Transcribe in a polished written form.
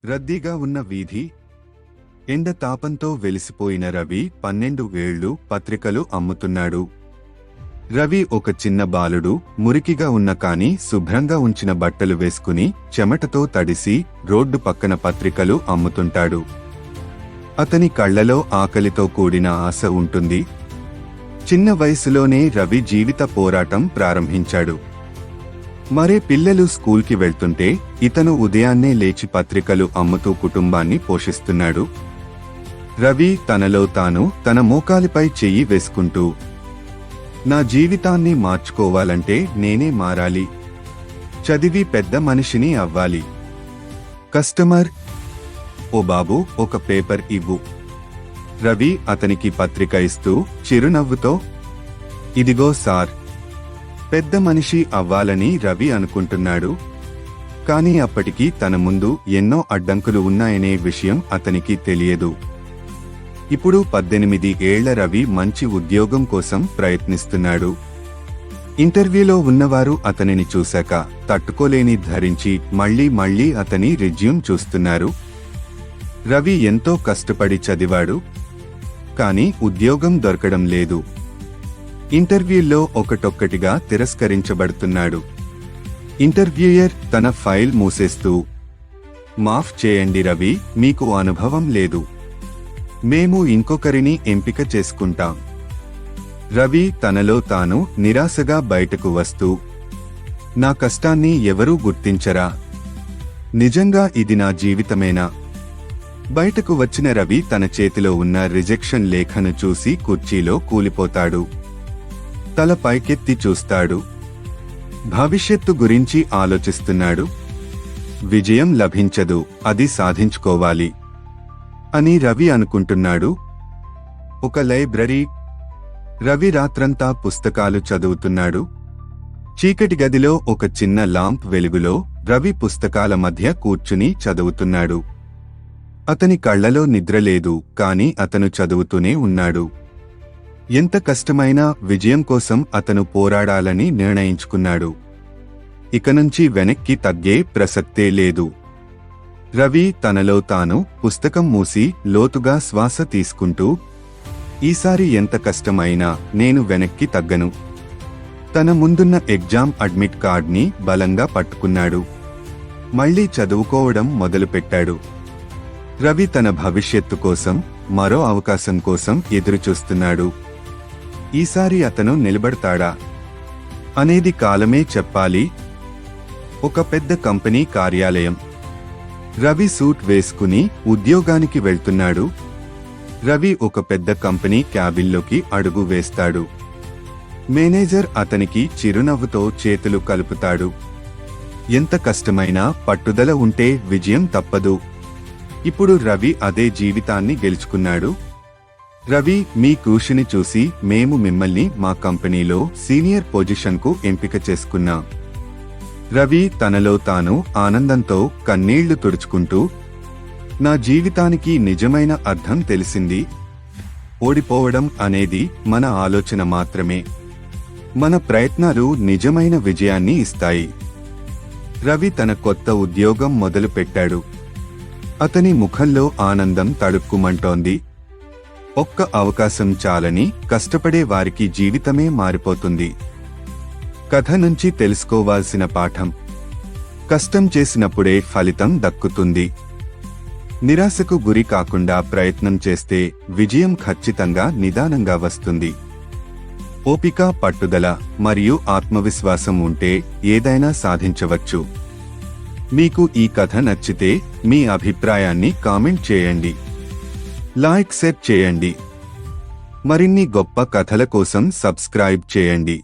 రద్దీగా ఉన్న వీధి. ఎండ తాపంతో వెలిసిపోయిన రవి 12 ఏళ్లు పత్రికలు అమ్ముతున్నాడు. రవి ఒక చిన్న బాలుడు, మురికిగా ఉన్న కాని శుభ్రంగా ఉంచిన బట్టలు వేసుకుని చెమటతో తడిసి రోడ్డు పక్కన పత్రికలు అమ్ముతుంటాడు. అతని కళ్లలో ఆకలితో కూడిన ఆశ ఉంటుంది. చిన్న వయసులోనే రవి జీవిత పోరాటం ప్రారంభించాడు. మరే పిల్లలు స్కూల్కి వెళ్తుంటే ఇతను ఉదయాన్నే లేచి పత్రికలు అమ్ముతూ కుటుంబాన్ని పోషిస్తున్నాడు. రవి తనలో తాను తన మోకాలిపై చెయ్యి వేసుకుంటూ, నా జీవితాన్ని మార్చుకోవాలంటే నేనే మారాలి, చదివి పెద్ద మనిషిని అవ్వాలి. కస్టమర్, ఓ బాబు, ఒక పేపర్ ఇవ్వు. రవి అతనికి పత్రిక ఇస్తూ చిరునవ్వుతో, ఇదిగో సార్. పెద్ద మనిషి అవ్వాలని రవి అనుకుంటున్నాడు. కాని అప్పటికి తన ముందు ఎన్నో అడ్డంకులు ఉన్నాయనే విషయం అతనికి తెలియదు. ఇప్పుడు 18 ఏళ్ల రవి మంచి ఉద్యోగం కోసం ప్రయత్నిస్తున్నాడు. ఇంటర్వ్యూలో ఉన్నవారు అతనిని చూశాక తట్టుకోలేని ధరించి మళ్లీ అతని రెజ్యూమ్ చూస్తున్నారు. రవి ఎంతో కష్టపడి చదివాడు, కాని ఉద్యోగం దొరకడం లేదు. ఇంటర్వ్యూల్లో ఒకటొక్కటిగా తిరస్కరించబడుతున్నాడు. ఇంటర్వ్యూయర్ తన ఫైల్ మూసేస్తూ, మాఫ్ చేయండి రవి, మీకు అనుభవం లేదు, మేము ఇంకొకరిని ఎంపిక చేసుకుంటాం. రవి తనలో తాను నిరాశగా బయటకు వస్తూ, నా కష్టాన్ని ఎవరూ గుర్తించరా? నిజంగా ఇది నా జీవితమేనా? బయటకు వచ్చిన రవి తన చేతిలో ఉన్న రిజెక్షన్ లేఖను చూసి కుర్చీలో కూలిపోతాడు. తల పైకెత్తి చూస్తాడు. భవిష్యత్తు గురించి ఆలోచిస్తున్నాడు. విజయం లభించదు, అది సాధించుకోవాలి అని రవి అనుకుంటున్నాడు. ఒక లైబ్రరీ. రవి రాత్రంతా పుస్తకాలు చదువుతున్నాడు. చీకటి గదిలో ఒక చిన్న లాంప్ వెలుగులో రవి పుస్తకాల మధ్య కూర్చుని చదువుతున్నాడు. అతని కళ్లలో నిద్రలేదు, కాని అతను చదువుతూనే ఉన్నాడు. ఎంత కష్టమైనా విజయం కోసం అతను పోరాడాలని నిర్ణయించుకున్నాడు. ఇకనుంచి వెనక్కి తగ్గే ప్రసక్తే లేదు. రవి తనలో తాను పుస్తకం మూసి లోతుగా శ్వాస తీసుకుంటూ, ఈసారి ఎంత కష్టమైనా నేను వెనక్కి తగ్గను. తన ముందున్న ఎగ్జామ్ అడ్మిట్ కార్డ్ని బలంగా పట్టుకున్నాడు. మళ్లీ చదువుకోవడం మొదలుపెట్టాడు. రవి తన భవిష్యత్తు కోసం, మరో అవకాశం కోసం ఎదురుచూస్తున్నాడు. ఈసారి అతను నిలబడతాడా అనేది కాలమే చెప్పాలి. ఒక పెద్ద కంపెనీ కార్యాలయం. రవి సూట్ వేసుకుని ఉద్యోగానికి వెళ్తున్నాడు. రవి ఒక పెద్ద కంపెనీ క్యాబిన్లోకి అడుగు వేస్తాడు. మేనేజర్ అతనికి చిరునవ్వుతో చేతులు కలుపుతాడు. ఎంత కష్టమైనా పట్టుదల ఉంటే విజయం తప్పదు. ఇప్పుడు రవి అదే జీవితాన్ని గెలుచుకున్నాడు. రవి, మీ కృషిని చూసి మేము మిమ్మల్ని మా కంపెనీలో సీనియర్ పొజిషన్కు ఎంపిక చేసుకున్నాం. రవి తనలో తాను ఆనందంతో కన్నీళ్లు తుడుచుకుంటూ, నా జీవితానికి నిజమైన అర్థం తెలిసింది. ఓడిపోవడం అనేది మన ఆలోచన మాత్రమే. మన ప్రయత్నాలు నిజమైన విజయాన్ని ఇస్తాయి. రవి తన కొత్త ఉద్యోగం మొదలుపెట్టాడు. అతని ముఖంలో ఆనందం తడుక్కుమంటోంది. ఒక్క అవకాశం చాలని కష్టపడే వారికి జీవితమే మారిపోతుంది. కథ నుంచి తెలుసుకోవాల్సిన పాఠం: కష్టం చేసినప్పుడే ఫలితం దక్కుతుంది. నిరాశకు గురి కాకుండా ప్రయత్నం చేస్తే విజయం ఖచ్చితంగా నిదానంగా వస్తుంది. ఓపిక, పట్టుదల మరియు ఆత్మవిశ్వాసం ఉంటే ఏదైనా సాధించవచ్చు. మీకు ఈ కథ నచ్చితే మీ అభిప్రాయాన్ని కామెంట్ చేయండి. లైక్, షేర్ చేయండి. మరిన్ని గొప్ప కథల కోసం సబ్స్క్రైబ్ చేయండి.